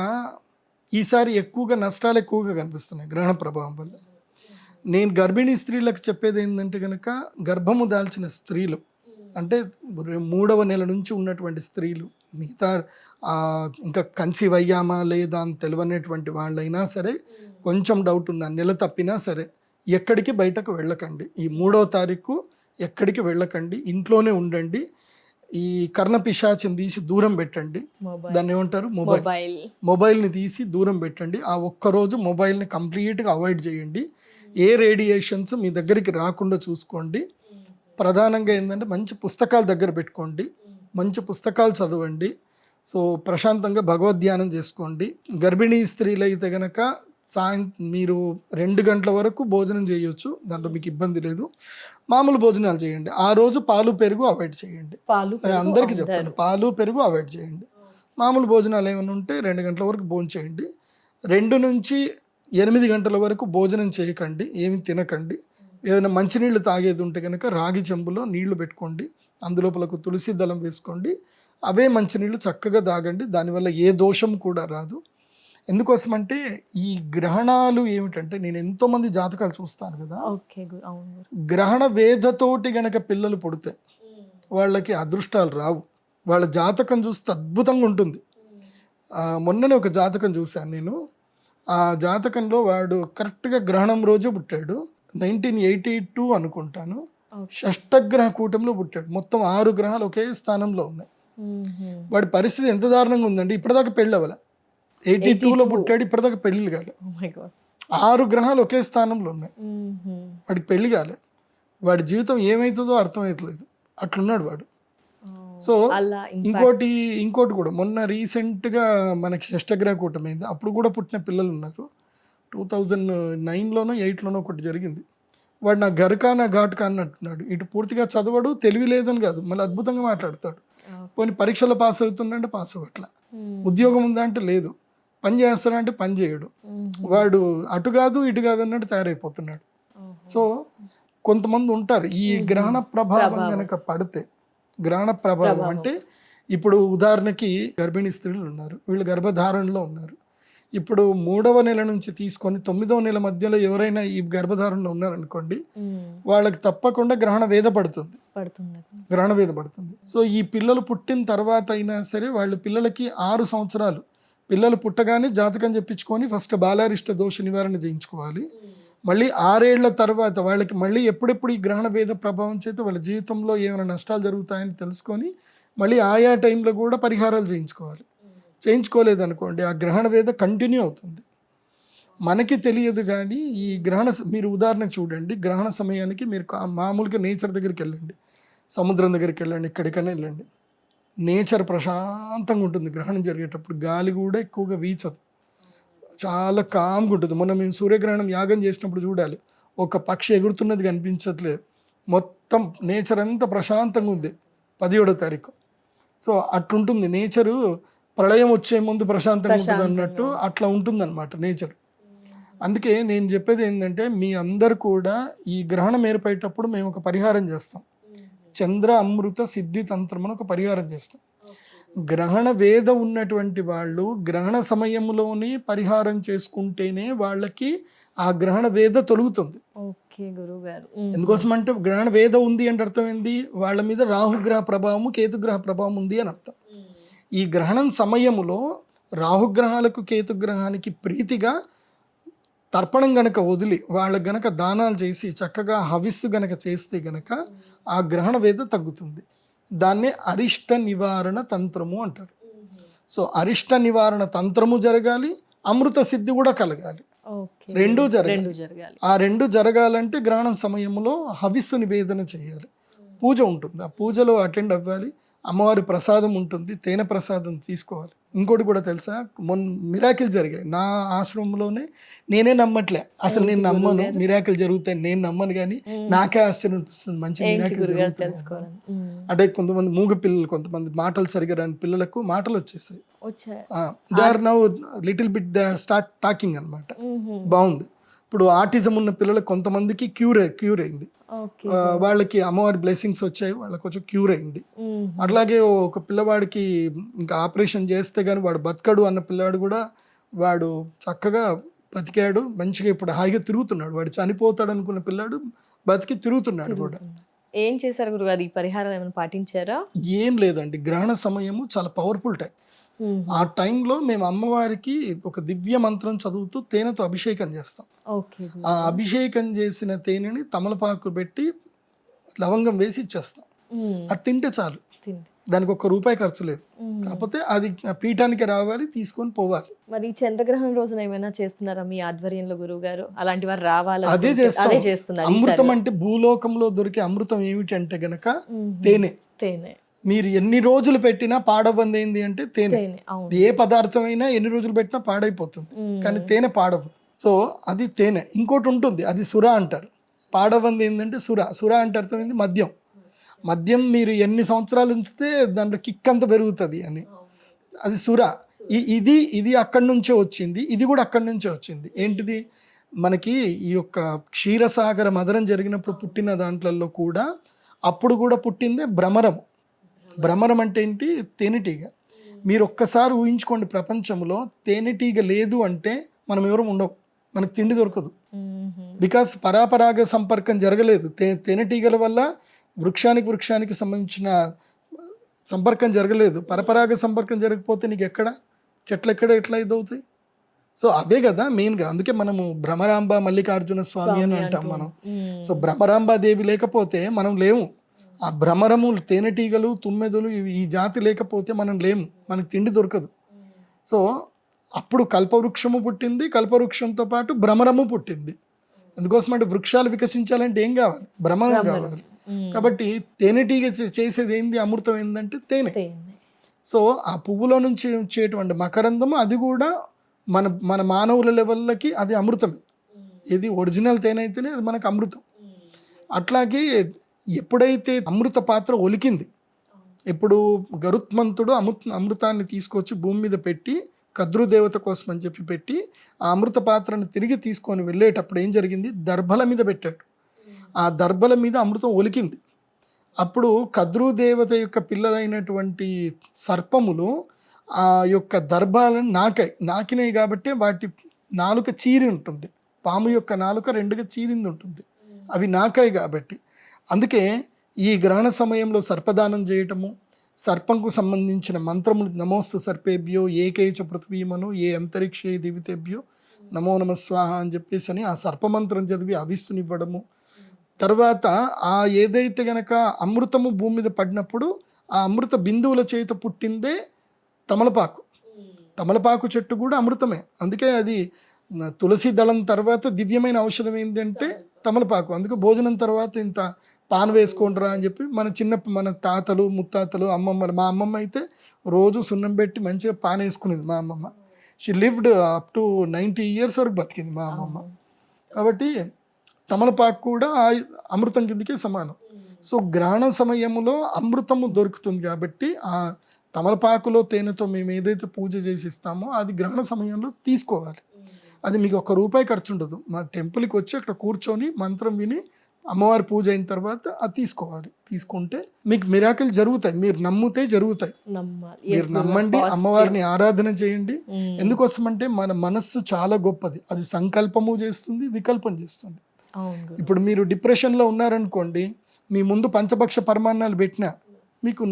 ఈసారి ఎక్కువగా నష్టాలు ఎక్కువగా కనిపిస్తున్నాయి గ్రహణ ప్రభావం వల్ల. నేను గర్భిణీ స్త్రీలకు చెప్పేది ఏంటంటే కనుక గర్భము దాల్చిన స్త్రీలు అంటే 3వ నెల నుంచి ఉన్నటువంటి స్త్రీలు, మిగతా ఇంకా కన్సీవ్ అయ్యామా లేదా అని తెలియనటువంటి వాళ్ళైనా సరే, కొంచెం డౌట్ ఉన్న నెల తప్పినా సరే ఎక్కడికి బయటకు వెళ్ళకండి. ఈ 3వ తారీఖు ఎక్కడికి వెళ్ళకండి, ఇంట్లోనే ఉండండి. ఈ కర్ణ పిశాచిని తీసి దూరం పెట్టండి. దాన్ని ఏమంటారు, మొబైల్ని తీసి దూరం పెట్టండి. ఆ ఒక్కరోజు మొబైల్ని కంప్లీట్గా అవాయిడ్ చేయండి. ఏ రేడియేషన్స్ మీ దగ్గరికి రాకుండా చూసుకోండి. ప్రధానంగా ఏంటంటే మంచి పుస్తకాలు దగ్గర పెట్టుకోండి, మంచి పుస్తకాలు చదవండి. సో ప్రశాంతంగా భగవద్ధ్యానం చేసుకోండి. గర్భిణీ స్త్రీలు అయితే కనుక మీరు 2 గంటల వరకు భోజనం చేయొచ్చు, దాంట్లో మీకు ఇబ్బంది లేదు. మామూలు భోజనాలు చేయండి. ఆ రోజు పాలు పెరుగు అవాయిడ్ చేయండి. అందరికీ చెప్తాను, పాలు పెరుగు అవాయిడ్ చేయండి. మామూలు భోజనాలు ఏమైనా ఉంటే 2 గంటల వరకు భోజనం చేయండి. 2 నుంచి 8 గంటల వరకు భోజనం చేయకండి, ఏమి తినకండి. ఏదైనా మంచినీళ్ళు తాగేది ఉంటే కనుక రాగి చెంబులో నీళ్లు పెట్టుకోండి, అందులోపలకు తులసి దళం వేసుకోండి, అవే మంచినీళ్ళు చక్కగా తాగండి. దానివల్ల ఏ దోషం కూడా రాదు. ఎందుకోసమంటే ఈ గ్రహణాలు ఏమిటంటే, నేను ఎంతోమంది జాతకాలు చూస్తాను కదా, గ్రహణ వేధతోటి గనక పిల్లలు పుడితే వాళ్ళకి అదృష్టాలు రావు. వాళ్ళ జాతకం చూస్తే అద్భుతంగా ఉంటుంది. మొన్ననే ఒక జాతకం చూశాను నేను. ఆ జాతకంలో వాడు కరెక్ట్గా గ్రహణం రోజు పుట్టాడు, 1982 అనుకుంటాను. షష్టగ్రహ కూటంలో పుట్టాడు. మొత్తం 6 గ్రహాలు ఒకే స్థానంలో ఉన్నాయి. వాడి పరిస్థితి ఎంత దారుణంగా ఉందండి, ఇప్పటిదాకా పెళ్ళి అవ్వలే. 82లో పుట్టాడు, ఇప్పటిదాకా పెళ్లి కాలే. Oh my God. 6 గ్రహాలు ఒకే స్థానంలో ఉన్నాయి, వాడికి పెళ్లి కాలే. వాడి జీవితం ఏమవుతుందో అర్థమవుతలేదు, అట్లున్నాడు వాడు. సో అలా ఇంకోటి కూడా మొన్న రీసెంట్గా మనకి షష్టగ్రహ కూటమైంది, అప్పుడు కూడా పుట్టిన పిల్లలు ఉన్నారు. 2009లోనో 8లోనో ఒకటి జరిగింది. వాడు నా గరకా నా ఘాటుకా అన్నట్టున్నాడు. ఇటు పూర్తిగా చదవడు, తెలివి లేదని కాదు, మళ్ళీ అద్భుతంగా మాట్లాడతాడు. పోనీ పరీక్షలో పాస్ అవుతుందంటే పాస్ అవ్వట్లా, ఉద్యోగం ఉందా అంటే లేదు, పని చేస్తాడా అంటే పని చేయడు. వాడు అటు కాదు ఇటు కాదు అన్నట్టు తయారైపోతున్నాడు. సో కొంతమంది ఉంటారు ఈ గ్రహణ ప్రభావం కనుక పడితే, గ్రహణ ప్రభావం అంటే ఇప్పుడు ఉదాహరణకి గర్భిణీ స్త్రీలు ఉన్నారు, వీళ్ళు గర్భధారణలో ఉన్నారు. ఇప్పుడు 3వ నెల నుంచి తీసుకొని 9వ నెల మధ్యలో ఎవరైనా ఈ గర్భధారణలో ఉన్నారనుకోండి, వాళ్ళకి తప్పకుండా గ్రహణ వేద పడుతుంది. గ్రహణ వేద పడుతుంది. సో ఈ పిల్లలు పుట్టిన తర్వాత అయినా సరే వాళ్ళు పిల్లలకి 6 సంవత్సరాలు, పిల్లలు పుట్టగానే జాతకం చెప్పించుకొని ఫస్ట్ బాలారిష్ట దోష నివారణ చేయించుకోవాలి. మళ్ళీ 6 ఏళ్ల తర్వాత వాళ్ళకి మళ్ళీ ఎప్పుడెప్పుడు ఈ గ్రహణ వేద ప్రభావం చేత వాళ్ళ జీవితంలో ఏమైనా నష్టాలు జరుగుతాయని తెలుసుకొని మళ్ళీ ఆయా టైంలో కూడా పరిహారాలు చేయించుకోవాలి. చేయించుకోలేదనుకోండి ఆ గ్రహణ వేద కంటిన్యూ అవుతుంది, మనకి తెలియదు. కానీ ఈ మీరు ఉదాహరణకు చూడండి, గ్రహణ సమయానికి మీరు మామూలుగా నేచర్ దగ్గరికి వెళ్ళండి, సముద్రం దగ్గరికి వెళ్ళండి, ఎక్కడికైనా వెళ్ళండి, నేచర్ ప్రశాంతంగా ఉంటుంది. గ్రహణం జరిగేటప్పుడు గాలి కూడా ఎక్కువగా వీచదు, చాలా కామ్గా ఉంటుంది. మొన్న మేము సూర్యగ్రహణం యాగం చేసినప్పుడు చూడాలి, ఒక పక్షి ఎగురుతున్నది కనిపించట్లేదు, మొత్తం నేచర్ అంతా ప్రశాంతంగా ఉంది 17వ తారీఖు. సో అట్లుంటుంది నేచరు, ప్రళయం వచ్చే ముందు ప్రశాంతంగా ఉంటుంది అన్నట్టు అట్లా ఉంటుంది అనమాట నేచర్. అందుకే నేను చెప్పేది ఏంటంటే మీ అందరు కూడా ఈ గ్రహణం ఏర్పడేటప్పుడు మేము ఒక పరిహారం చేస్తాం, చంద్ర అమృత సిద్ధి తంత్రం అని ఒక పరిహారం చేస్తాం. గ్రహణ వేద ఉన్నటువంటి వాళ్ళు గ్రహణ సమయంలోనే పరిహారం చేసుకుంటేనే వాళ్ళకి ఆ గ్రహణ వేద తొలుగుతుంది. ఎందుకోసం అంటే గ్రహణ వేద ఉంది అంటే అర్థం ఏంది, వాళ్ళ మీద రాహుగ్రహ ప్రభావము కేతుగ్రహ ప్రభావం ఉంది అని అర్థం. ఈ గ్రహణం సమయములో రాహుగ్రహాలకు కేతుగ్రహానికి ప్రీతిగా తర్పణం గనక వదిలి వాళ్ళకు గనక దానాలు చేసి చక్కగా హవిస్సు గనక చేస్తే గనక ఆ గ్రహణ వేద తగ్గుతుంది. దాన్నే అరిష్ట నివారణ తంత్రము అంటారు. సో అరిష్ట నివారణ తంత్రము జరగాలి, అమృత సిద్ధి కూడా కలగాలి, రెండూ జరగాలి. ఆ రెండు జరగాలంటే గ్రహణం సమయంలో హవిస్సు నివేదన చేయాలి, పూజ ఉంటుంది, ఆ పూజలో అటెండ్ అవ్వాలి, అమ్మవారి ప్రసాదం ఉంటుంది, తేనె ప్రసాదం తీసుకోవాలి. ఇంకోటి కూడా తెలుసా, మొన్న మిరాకిల్ జరిగాయి నా ఆశ్రమంలోనే. నేనే నమ్మట్లే అసలు, నేను నమ్మను మిరాకిల్ జరుగుతాయి, నేను నమ్మను, కానీ నాకే ఆశ్చర్యం అనిపిస్తుంది మంచి మిరాకిల్ జరుగుతాయి. అంటే కొంతమంది మూగ పిల్లలు, కొంతమంది మాటలు సరిగా రాని పిల్లలకు మాటలు వచ్చేసాయి. They are now little bit they start talking అనమాట. బాగుంది. ఇప్పుడు ఆటిజం ఉన్న పిల్లలకు కొంతమందికి క్యూర్ అయింది, వాళ్ళకి అమ్మవారి బ్లెస్సింగ్స్ వచ్చాయి, వాళ్ళకి కొంచెం క్యూర్ అయింది. అట్లాగే ఒక పిల్లవాడికి ఇంకా ఆపరేషన్ చేస్తే కానీ వాడు బతకడు అన్న పిల్లవాడు కూడా వాడు చక్కగా బతికాడు, మంచిగా ఇప్పుడు హాయిగా తిరుగుతున్నాడు. వాడు చనిపోతాడు అనుకున్న పిల్లాడు బతికి తిరుగుతున్నాడు కూడా. ఏం చేశారు గురుగారు, ఈ పరిహారం ఏమైనా పాటించారా? ఏం లేదండి, గ్రహణ సమయము చాలా పవర్ఫుల్ టైం. ఆ టైంలో మేము అమ్మవారికి ఒక దివ్య మంత్రం చదువుతూ తేనెతో అభిషేకం చేస్తాం. ఆ అభిషేకం చేసిన తేనెని తమలపాకు పెట్టి లవంగం వేసి ఇచ్చేస్తాం. అది తింటే చాలు, దానికి ₹1 ఖర్చు లేదు. కాకపోతే అది పీఠానికి రావాలి, తీసుకొని పోవాలి. మరి చంద్రగ్రహణం రోజున ఏమైనా చేస్తున్నారా మీ ఆధ్వర్యంలో గురువు గారు? అలాంటి వారు రావాలి, అదే చేస్తున్నారు. అమృతం అంటే భూలోకంలో దొరికే అమృతం ఏమిటంటే గనక తేనె. మీరు ఎన్ని రోజులు పెట్టినా పాడవ్వంది ఏంది అంటే తేనె. ఏ పదార్థం అయినా ఎన్ని రోజులు పెట్టినా పాడైపోతుంది, కానీ తేనె పాడవదు. సో అది తేనె. ఇంకోటి ఉంటుంది, అది సుర అంటారు. పాడవ్వంది ఏంటంటే సుర అంటే అర్థం ఏంది, మద్యం మీరు ఎన్ని సంవత్సరాలు ఉంచితే దాంట్లో కిక్ అంత పెరుగుతుంది అని, అది సుర. ఇది అక్కడి నుంచే వచ్చింది, ఇది కూడా అక్కడి నుంచే వచ్చింది. ఏంటిది, మనకి ఈ యొక్క క్షీరసాగర మదనం జరిగినప్పుడు పుట్టిన దాంట్లలో కూడా అప్పుడు కూడా పుట్టిందే భ్రమరము. భ్రమరం అంటే ఏంటి, తేనెటీగ. మీరు ఒక్కసారి ఊహించుకోండి, ప్రపంచంలో తేనెటీగ లేదు అంటే మనం ఎవరు ఉండవు, మనకు తిండి దొరకదు. బికాస్ పరాపరాగ సంపర్కం జరగలేదు. తేనెటీగల వల్ల వృక్షానికి సంబంధించిన సంపర్కం జరగలేదు. పరపరాగ సంపర్కం జరగకపోతే నీకు చెట్లు ఎట్లా ఇదవుతాయి? సో అవే కదా మెయిన్గా. అందుకే మనము భ్రమరాంబ మల్లికార్జున స్వామి అని అంటాం మనం. సో భ్రమరాంబాదేవి లేకపోతే మనం లేము. ఆ భ్రమరము, తేనెటీగలు, తుమ్మెదలు, ఈ జాతి లేకపోతే మనం లేము, మనకు తిండి దొరకదు. సో అప్పుడు కల్పవృక్షము పుట్టింది, కల్పవృక్షంతో పాటు భ్రమరము పుట్టింది. ఎందుకోసం అంటే వృక్షాలు వికసించాలంటే ఏం కావాలి? భ్రమరం కావాలి. కాబట్టి తేనెటీగ చేసేది ఏంది? అమృతం ఏంటంటే తేనె. సో ఆ పువ్వులో నుంచి వచ్చేటువంటి మకరందము అది కూడా మన మన మానవుల లెవెల్కి అది అమృతమే. ఇది ఒరిజినల్ తేనె అయితేనే అది మనకు అమృతం. అట్లాగే ఎప్పుడైతే అమృత పాత్ర ఒలికింది, ఇప్పుడు గరుత్మంతుడు అమృతాన్ని తీసుకొచ్చి భూమి మీద పెట్టి కద్రు దేవత కోసం అని చెప్పి పెట్టి ఆ అమృత పాత్రను తిరిగి తీసుకొని వెళ్ళేటప్పుడు ఏం జరిగింది? దర్భల మీద పెట్టాడు. ఆ దర్భల మీద అమృతం ఒలికింది. అప్పుడు కద్రు దేవత యొక్క పిల్లలైనటువంటి సర్పములు ఆ యొక్క దర్భాలను నాకినాయి కాబట్టి వాటి నాలుక చీరి ఉంటుంది. పాము యొక్క నాలుక రెండుగా చీరింది ఉంటుంది, అవి నాకాయి కాబట్టి. అందుకే ఈ గ్రహణ సమయంలో సర్పదానం చేయటము, సర్పంకు సంబంధించిన మంత్రములు నమోస్తు సర్పేభ్యో ఏకైచ పృథ్వీమను ఏ అంతరిక్షే దివితేభ్యో నమో నమ స్వాహ అని చెప్పేసి అని ఆ సర్పమంత్రం చదివి అవిస్తునివ్వడము. తర్వాత ఆ ఏదైతే గనక అమృతము భూమి మీద పడినప్పుడు ఆ అమృత బిందువుల చేత పుట్టిందే తమలపాకు. తమలపాకు చెట్టు కూడా అమృతమే. అందుకే అది తులసి దళం తర్వాత దివ్యమైన ఔషధం ఏంటంటే తమలపాకు. అందుకే భోజనం తర్వాత ఇంత పాన్ వేసుకోండిరా అని చెప్పి మన తాతలు ముత్తాతలు అమ్మమ్మలు, మా అమ్మమ్మ అయితే రోజు సున్నం పెట్టి మంచిగా పాన్ వేసుకునేది మా అమ్మమ్మ. She lived up to 90 years వరకు బతికింది మా అమ్మమ్మ. కాబట్టి తమలపాకు కూడా అమృతం కిందకే సమానం. సో గ్రహణ సమయంలో అమృతము దొరుకుతుంది కాబట్టి ఆ తమలపాకులో తేనెతో మేము ఏదైతే పూజ చేసి ఇస్తామో అది గ్రహణ సమయంలో తీసుకోవాలి. అది మీకు ₹1 ఖర్చు ఉండదు. మా టెంపుల్కి వచ్చి అక్కడ కూర్చొని మంత్రం విని అమ్మవారి పూజ అయిన తర్వాత అది తీసుకోవాలి. తీసుకుంటే మీకు మిరాకిల్ జరుగుతాయి. మీరు నమ్మితే జరుగుతాయి. మీరు నమ్మండి, అమ్మవారిని ఆరాధన చేయండి. ఎందుకోసమంటే మన మనస్సు చాలా గొప్పది. అది సంకల్పము చేస్తుంది, వికల్పం చేస్తుంది. ఇప్పుడు మీరు డిప్రెషన్లో ఉన్నారనుకోండి, మీ ముందు పంచభక్ష పరమాన్నాలు పెట్టినా మీకు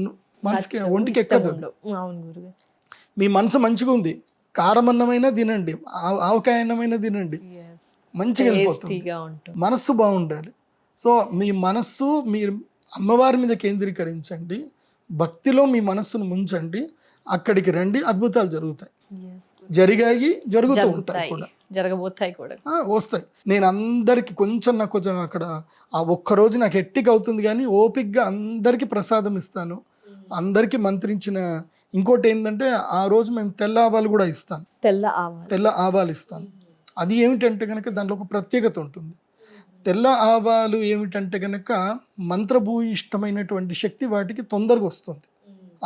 మనసుకి ఒంటికి ఎక్కదు. మీ మనసు మంచిగా ఉంది, కారం అన్నమైనా తినండి, ఆవకాయ అన్నమైనా తినండి, మంచిగా వెళ్ళిపోతుంది. మనస్సు బాగుండాలి. సో మీ మనస్సు మీరు అమ్మవారి మీద కేంద్రీకరించండి, భక్తిలో మీ మనస్సును ముంచండి, అక్కడికి రండి, అద్భుతాలు జరుగుతాయి. జరుగుతూ ఉంటాయి కూడా, జరగబోతాయి కూడా, వస్తాయి. నేను అందరికి నాకు కొంచెం అక్కడ ఆ ఒక్కరోజు నాకు హెట్టిక్ అవుతుంది కానీ ఓపిక్గా అందరికీ ప్రసాదం ఇస్తాను, అందరికీ మంత్రించిన. ఇంకోటి ఏంటంటే ఆ రోజు మేము తెల్ల ఆవాలు కూడా ఇస్తాను. తెల్ల ఆవాలు ఇస్తాను. అది ఏమిటంటే కనుక దాంట్లో ఒక ప్రత్యేకత ఉంటుంది. తెల్ల ఆవాలు ఏమిటంటే కనుక మంత్రభూయిష్టమైనటువంటి శక్తి వాటికి తొందరగా వస్తుంది.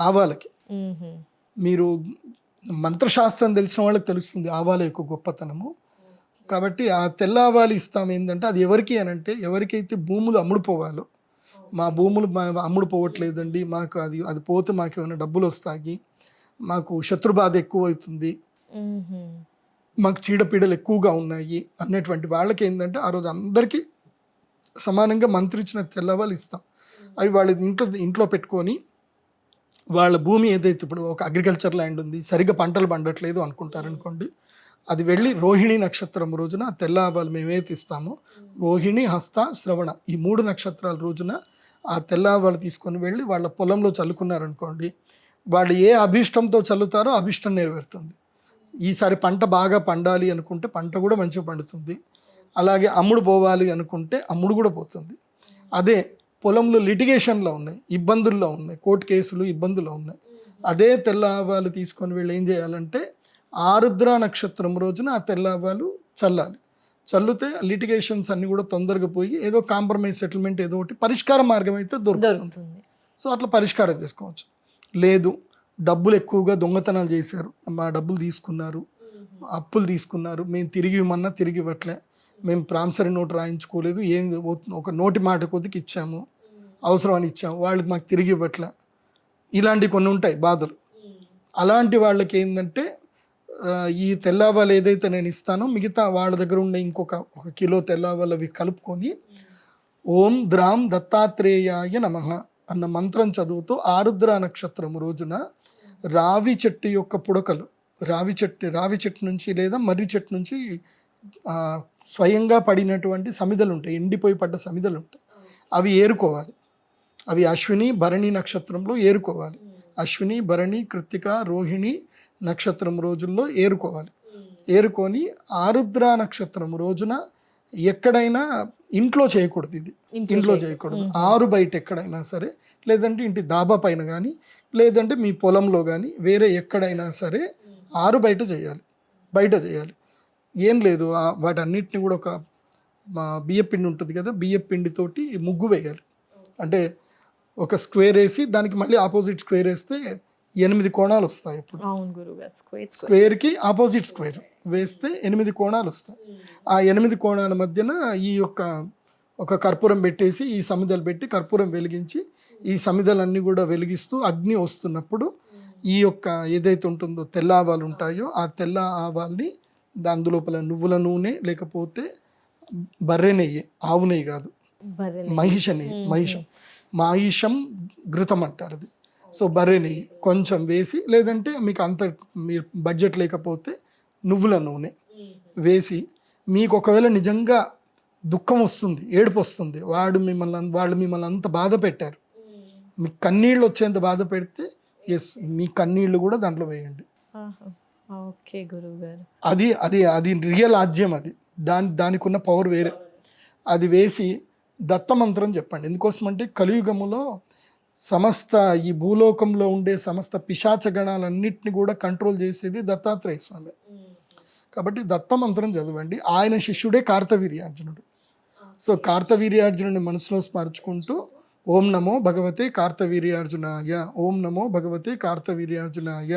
ఆవాలకి మీరు మంత్రశాస్త్రం తెలిసిన వాళ్ళకి తెలుస్తుంది ఆవాల యొక్క గొప్పతనము. కాబట్టి ఆ తెల్ల ఆవాలు ఇస్తాం. ఏంటంటే అది ఎవరికి అనంటే ఎవరికైతే భూములు అమ్ముడుపోవాలో, మా భూములు అమ్ముడుపోవట్లేదండి, మాకు అది పోతే మాకు ఏమైనా డబ్బులు వస్తాయి, మాకు శత్రుబాధ ఎక్కువ అవుతుంది, మాకు చీడపీడలు ఎక్కువగా ఉన్నాయి అన్నటువంటి వాళ్ళకి ఏంటంటే ఆ రోజు అందరికీ సమానంగా మంత్రించిన తెల్లవాళ్ళు ఇస్తాం. అవి వాళ్ళ ఇంట్లో పెట్టుకొని వాళ్ళ భూమి ఏదైతే ఇప్పుడు ఒక అగ్రికల్చర్ ల్యాండ్ ఉంది, సరిగ్గా పంటలు పండట్లేదు అనుకుంటారనుకోండి, అది వెళ్ళి రోహిణి నక్షత్రం రోజున తెల్ల ఆవాలు మేమైతే ఇస్తామో, రోహిణి, హస్త, శ్రవణ ఈ 3 నక్షత్రాల రోజున ఆ తెల్ల ఆవాలు తీసుకొని వెళ్ళి వాళ్ళ పొలంలో చల్లుకున్నారనుకోండి, వాళ్ళు ఏ అభిష్టంతో చల్లుతారో అభిష్టం నెరవేరుతుంది. ఈసారి పంట బాగా పండాలి అనుకుంటే పంట కూడా మంచిగా పండుతుంది. అలాగే అమ్ముడు పోవాలి అనుకుంటే అమ్ముడు కూడా పోతుంది. అదే పొలంలో లిటిగేషన్లో ఉన్నాయి, ఇబ్బందుల్లో ఉన్నాయి, కోర్టు కేసులు ఇబ్బందులు ఉన్నాయి, అదే తెల్ల ఆవాలు తీసుకొని వెళ్ళి ఏం చేయాలంటే ఆరుద్ర నక్షత్రం రోజున ఆ తెల్ల ఆవాలు చల్లాలి. చల్లితే లిటిగేషన్స్ అన్ని కూడా తొందరగా పోయి ఏదో కాంప్రమైజ్ సెటిల్మెంట్ ఏదో ఒకటి పరిష్కార మార్గం అయితే దొరుకుతుంది. సో అట్లా పరిష్కారం చేసుకోవచ్చు. లేదు డబ్బులు ఎక్కువగా దొంగతనాలు చేశారు, మా డబ్బులు తీసుకున్నారు, అప్పులు తీసుకున్నారు, మేము తిరిగి ఇవ్వమన్నా తిరిగి ఇవ్వట్లే, మేము ప్రామిసరీ నోట్ రాయించుకోలేదు, ఏం ఒక నోటి మాట కొద్దికి ఇచ్చాము, అవసరం అని ఇచ్చాము, వాళ్ళు మాకు తిరిగి ఇవ్వట్లే, ఇలాంటివి కొన్ని ఉంటాయి బాధలు. అలాంటి వాళ్ళకి ఏంటంటే ఈ తెల్లవాళ్ళు ఏదైతే నేను ఇస్తానో మిగతా వాళ్ళ దగ్గర ఉండే ఇంకొక 1 కిలో తెల్లవాళ్ళు అవి కలుపుకొని ఓం ద్రాం దత్తాత్రేయాయ నమః అన్న మంత్రం చదువుతూ ఆరుద్ర నక్షత్రం రోజున రావి చెట్టు యొక్క పుడకలు, రావి చెట్టు నుంచి లేదా మర్రి చెట్టు నుంచి స్వయంగా పడినటువంటి సమిదలు ఉంటాయి, ఎండిపోయి పడ్డ సమిదలు ఉంటాయి, అవి ఏరుకోవాలి. అవి అశ్విని భరణి నక్షత్రంలో ఏరుకోవాలి. అశ్విని భరణి కృత్తిక రోహిణి నక్షత్రం రోజుల్లో ఏరుకోవాలి. ఏరుకొని ఆరుద్ర నక్షత్రం రోజున ఎక్కడైనా ఇంట్లో చేయకూడదు, ఇది ఇంట్లో చేయకూడదు. ఆరు బయట ఎక్కడైనా సరే, లేదంటే ఇంటి దాబా పైన కానీ, లేదంటే మీ పొలంలో కానీ, వేరే ఎక్కడైనా సరే ఆరు బయట చేయాలి. ఏం లేదు, వాటన్నిటిని కూడా ఒక బియ్యపిండి ఉంటుంది కదా, బియ్యపిండితోటి ముగ్గు వేయాలి. అంటే ఒక స్క్వేర్ వేసి దానికి మళ్ళీ ఆపోజిట్ స్క్వేర్ వేస్తే 8 కోణాలు వస్తాయి. ఇప్పుడు స్క్వేర్కి ఆపోజిట్ స్క్వేర్ వేస్తే 8 కోణాలు వస్తాయి. ఆ 8 కోణాల మధ్యన ఈ యొక్క ఒక కర్పూరం పెట్టేసి, ఈ సమిదలు పెట్టి కర్పూరం వెలిగించి, ఈ సమిదలన్నీ కూడా వెలిగిస్తూ అగ్ని వస్తున్నప్పుడు ఈ యొక్క ఏదైతే ఉంటుందో తెల్ల ఆవాలు ఉంటాయో ఆ తెల్ల ఆవాల్ని దాని లోపల నువ్వుల నూనె, లేకపోతే బర్రె నెయ్యి, ఆవు నెయ్యి కాదు, మాహిషం ఘృతం అంటారు అది. సో బర్రె నెయ్యి కొంచెం వేసి, లేదంటే మీకు అంత మీరు బడ్జెట్ లేకపోతే నువ్వుల నూనె వేసి, మీకు ఒకవేళ నిజంగా దుఃఖం వస్తుంది, ఏడుపు వస్తుంది, వాళ్ళు మిమ్మల్ని అంత బాధ పెట్టారు, మీ కన్నీళ్ళు వచ్చేంత బాధ పెడితే మీ కన్నీళ్ళు కూడా దాంట్లో వేయండి. ఓకే గురువు గారు, అది అది అది రియల్ ఆజ్యం, అది దానికి ఉన్న పవర్ వేరే. అది వేసి దత్తమంత్రం చెప్పండి. ఎందుకోసమంటే కలియుగములో సమస్త ఈ భూలోకంలో ఉండే సమస్త పిశాచ గణాలన్నింటినీ కూడా కంట్రోల్ చేసేది దత్తాత్రేయ స్వామి. కాబట్టి దత్తమంత్రం చదవండి. ఆయన శిష్యుడే కార్తవీర్యార్జునుడు. సో కార్తవీర్యార్జునుడిని మనసులో స్మరించుకుంటూ ఓం నమో భగవతే కార్తవీర్యార్జునాయ, ఓం నమో భగవతే కార్తవీర్యార్జునాయ,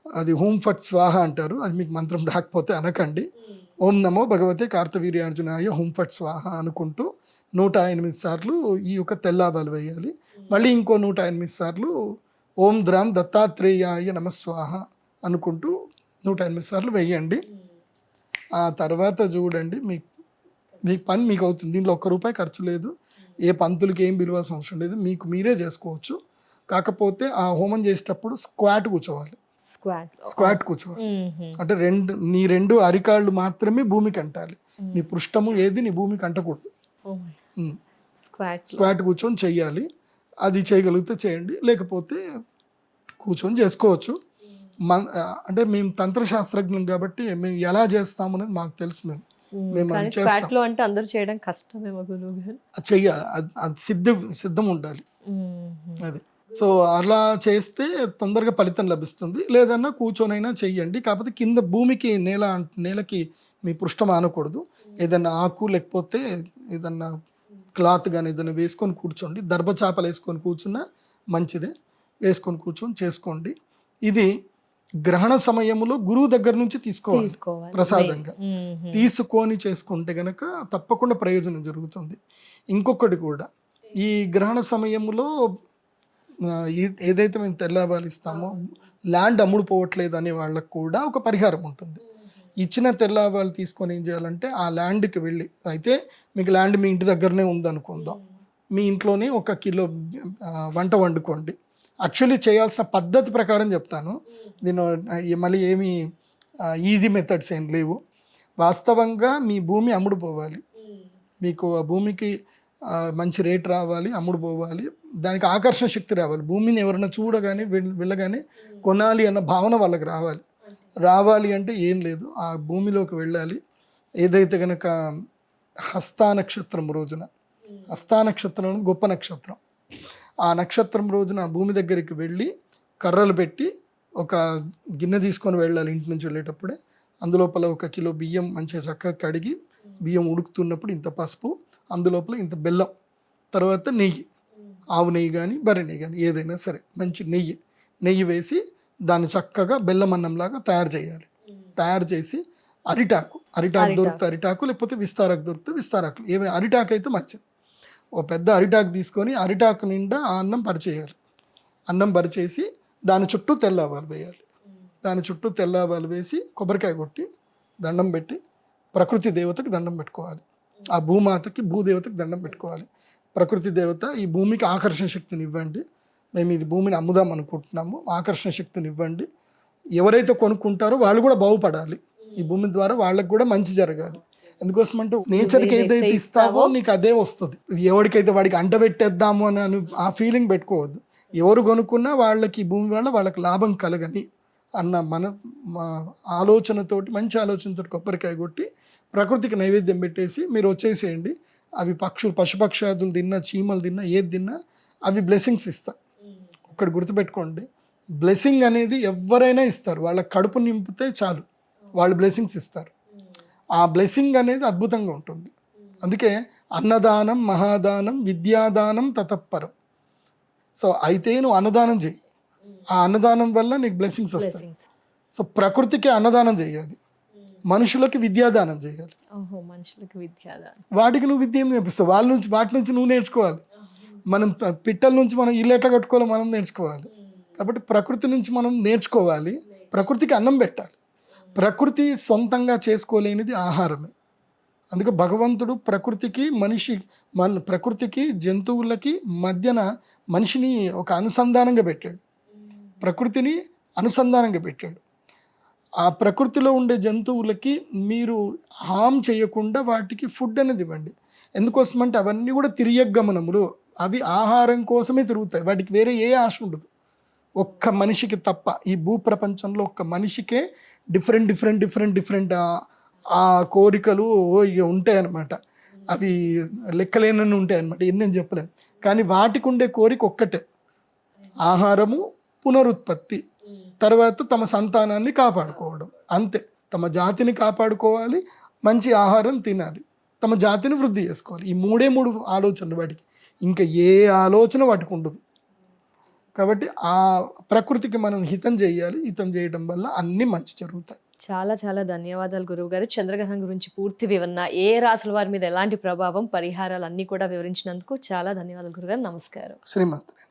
అది హూం ఫట్ స్వాహ అంటారు, అది మీకు మంత్రం రాకపోతే అనకండి. ఓం నమో భగవతే కార్తవీర్యార్జునాయ హూం ఫట్ స్వాహ అనుకుంటూ 108 సార్లు ఈ యొక్క తెల్లాదాలు వేయాలి. మళ్ళీ ఇంకో 108 సార్లు ఓం ద్రాం దత్తాత్రేయాయ నమస్వాహ అనుకుంటూ 108 సార్లు వేయండి. ఆ తర్వాత చూడండి, మీ పని మీకు అవుతుంది. దీంట్లో ₹1 ఖర్చు లేదు, ఏ పంతులకి ఏం పిలవాల్సిన అవసరం లేదు, మీకు మీరే చేసుకోవచ్చు. కాకపోతే ఆ హోమం చేసేటప్పుడు స్క్వాట్ కూర్చోవాలి. అంటే నీ 2 అరికాళ్ళు మాత్రమే భూమికి అంటాలి, నీ పృష్ఠము ఏది నీ భూమికి అంటకూడదు. స్క్వాట్ కూర్చొని చెయ్యాలి. అది చేయగలిగితే చేయండి, లేకపోతే కూర్చొని చేసుకోవచ్చు. అంటే మేము తంత్రశాస్త్రజ్ఞం కాబట్టి మేము ఎలా చేస్తాము అనేది మాకు తెలుసు. మేము అందరూ చేయడం కష్టమేమో గురువు గారు, చెయ్యాలి, అది సిద్ధం ఉండాలి అది. సో అలా చేస్తే తొందరగా ఫలితం లభిస్తుంది. లేదన్నా కూర్చొనైనా చెయ్యండి. కాకపోతే కింద భూమికి నేలకి మీ పృష్ఠం ఆనకూడదు. ఏదన్నా ఆకు లేకపోతే ఏదన్నా క్లాత్ కానీ ఏదైనా వేసుకొని కూర్చోండి. దర్భచాపలు వేసుకొని కూర్చున్నా మంచిదే, వేసుకొని కూర్చొని చేసుకోండి. ఇది గ్రహణ సమయంలో గురువు దగ్గర నుంచి తీసుకోవాలి ప్రసాదంగా. తీసుకొని చేసుకుంటే గనక తప్పకుండా ప్రయోజనం జరుగుతుంది. ఇంకొకటి కూడా, ఈ గ్రహణ సమయంలో ఏదైతే మేము తెల్లాబాలు ఇస్తామో ల్యాండ్ అమ్ముడు పోవట్లేదు అనే వాళ్ళకు కూడా ఒక పరిహారం ఉంటుంది. ఇచ్చిన తెల్లాబాలు తీసుకొని ఏం చేయాలంటే ఆ ల్యాండ్కి వెళ్ళి, అయితే మీకు ల్యాండ్ మీ ఇంటి దగ్గరనే ఉందనుకుందాం, మీ ఇంట్లోనే 1 కిలో వంట వండుకోండి. యాక్చువల్లీ చేయాల్సిన పద్ధతి ప్రకారం చెప్తాను, నేను మళ్ళీ ఏమి ఈజీ మెథడ్స్ ఏం లేవు. వాస్తవంగా మీ భూమి అమ్ముడు పోవాలి, మీకు ఆ భూమికి మంచి రేట్ రావాలి, అమ్ముడు పోవాలి, దానికి ఆకర్షణ శక్తి రావాలి. భూమిని ఎవరైనా చూడగానే వెళ్ళగానే కొనాలి అన్న భావన వాళ్ళకి రావాలి అంటే ఏం లేదు, ఆ భూమిలోకి వెళ్ళాలి. ఏదైతే కనుక హస్తా నక్షత్రం రోజున, హస్తా నక్షత్రం గొప్ప నక్షత్రం, ఆ నక్షత్రం రోజున భూమి దగ్గరికి వెళ్ళి కర్రలు పెట్టి ఒక గిన్నె తీసుకొని వెళ్ళాలి. ఇంటి నుంచి వెళ్ళేటప్పుడే అందులోపల 1 కిలో బియ్యం మంచిగా చక్కగా కడిగి, బియ్యం ఉడుకుతున్నప్పుడు ఇంత పసుపు, అందులోపల ఇంత బెల్లం, తర్వాత నెయ్యి, ఆవు నెయ్యి కానీ బర్రె నెయ్యి కానీ ఏదైనా సరే మంచి నెయ్యి వేసి దాన్ని చక్కగా బెల్లం అన్నంలాగా తయారు చేయాలి. తయారు చేసి అరిటాకు దొరికితే అరిటాకు, లేకపోతే విస్తారాకు దొరికితే విస్తారాకులు, అరిటాకు అయితే మంచిది. ఒక పెద్ద అరిటాకు తీసుకొని అరిటాకు నిండా ఆ అన్నం పరిచేయాలి. అన్నం పరిచేసి దాని చుట్టూ తెల్లావాలు వేయాలి. దాని చుట్టూ తెల్లావాలు వేసి కొబ్బరికాయ కొట్టి దండం పెట్టి ప్రకృతి దేవతకి దండం పెట్టుకోవాలి. ఆ భూమాతకి, భూదేవతకి దండం పెట్టుకోవాలి. ప్రకృతి దేవత, ఈ భూమికి ఆకర్షణ శక్తిని ఇవ్వండి, మేము ఇది భూమిని అమ్ముదాం అనుకుంటున్నాము, ఆకర్షణ శక్తిని ఇవ్వండి. ఎవరైతే కొనుక్కుంటారో వాళ్ళు కూడా బాగుపడాలి, ఈ భూమి ద్వారా వాళ్ళకి కూడా మంచి జరగాలి. ఎందుకోసం అంటే నేచర్కి ఏదైతే ఇస్తావో నీకు అదే వస్తుంది. ఎవరికైతే వాడికి అంటబెట్టేద్దాము అని ఆ ఫీలింగ్ పెట్టుకోవద్దు. ఎవరు కొనుక్కున్నా వాళ్ళకి భూమి వల్ల వాళ్ళకి లాభం కలగని అన్న మా ఆలోచనతోటి, మంచి ఆలోచనతోటి కొబ్బరికాయ కొట్టి ప్రకృతికి నైవేద్యం పెట్టేసి మీరు వచ్చేసేయండి. అవి పశుపక్షాదులు తిన్నా, చీమలు తిన్నా, ఏది తిన్నా అవి బ్లెస్సింగ్స్ ఇస్తాయి. ఒకటి గుర్తుపెట్టుకోండి, బ్లెస్సింగ్ అనేది ఎవరైనా ఇస్తారు. వాళ్ళ కడుపు నింపితే చాలు వాళ్ళు బ్లెస్సింగ్స్ ఇస్తారు. ఆ బ్లెస్సింగ్ అనేది అద్భుతంగా ఉంటుంది. అందుకే అన్నదానం మహాదానం విద్యాదానం తతప్పరం. సో అయితే నువ్వు అన్నదానం చేయి, ఆ అన్నదానం వల్ల నీకు బ్లెస్సింగ్స్ వస్తాయి. సో ప్రకృతికి అన్నదానం చేయాలి, మనుషులకి విద్యాదానం చేయాలి. మనుషులకి విద్యాదానం, వాటికి నువ్వు విద్య నేర్పిస్తావు, వాటి నుంచి నువ్వు నేర్చుకోవాలి. మనం పిట్టల నుంచి మనం ఇల్లు ఎట్లా కట్టుకోవాలో మనం నేర్చుకోవాలి. కాబట్టి ప్రకృతి నుంచి మనం నేర్చుకోవాలి, ప్రకృతికి అన్నం పెట్టాలి. ప్రకృతి సొంతంగా చేసుకోలేనిది ఆహారమే. అందుకే భగవంతుడు ప్రకృతికి జంతువులకి మధ్యన మనిషిని ఒక అనుసంధానంగా పెట్టాడు, ప్రకృతిని అనుసంధానంగా పెట్టాడు. ఆ ప్రకృతిలో ఉండే జంతువులకి మీరు హామ్ చేయకుండా వాటికి ఫుడ్ అనేది ఇవ్వండి. ఎందుకోసమంటే అవన్నీ కూడా తిరియగమనములు, అవి ఆహారం కోసమే తిరుగుతాయి, వాటికి వేరే ఏ ఆశ ఉండదు. ఒక్క మనిషికి తప్ప ఈ భూప్రపంచంలో ఒక్క మనిషికే డిఫరెంట్ ఆ కోరికలు ఉంటాయన్నమాట. అవి లెక్కలేనని ఉంటాయన్నమాట, ఎన్ని నేను చెప్పలేను. కానీ వాటికి ఉండే కోరిక ఒక్కటే, ఆహారము, పునరుత్పత్తి, తర్వాత తమ సంతానాన్ని కాపాడుకోవడం. అంతే, తమ జాతిని కాపాడుకోవాలి, మంచి ఆహారం తినాలి, తమ జాతిని వృద్ధి చేసుకోవాలి. ఈ మూడు ఆలోచనలు వాటికి, ఇంకా ఏ ఆలోచన వాటికి ఉండదు. కాబట్టి ఆ ప్రకృతికి మనం హితం చేయాలి, హితం చేయడం వల్ల అన్నీ మంచి జరుగుతాయి. చాలా చాలా ధన్యవాదాలు గురువు గారు. చంద్రగ్రహణం గురించి పూర్తి వివరణ, ఏ రాసుల వారి మీద ఎలాంటి ప్రభావం, పరిహారాలు అన్నీ కూడా వివరించినందుకు చాలా ధన్యవాదాలు గురుగారు. నమస్కారం. శ్రీమాత్రే.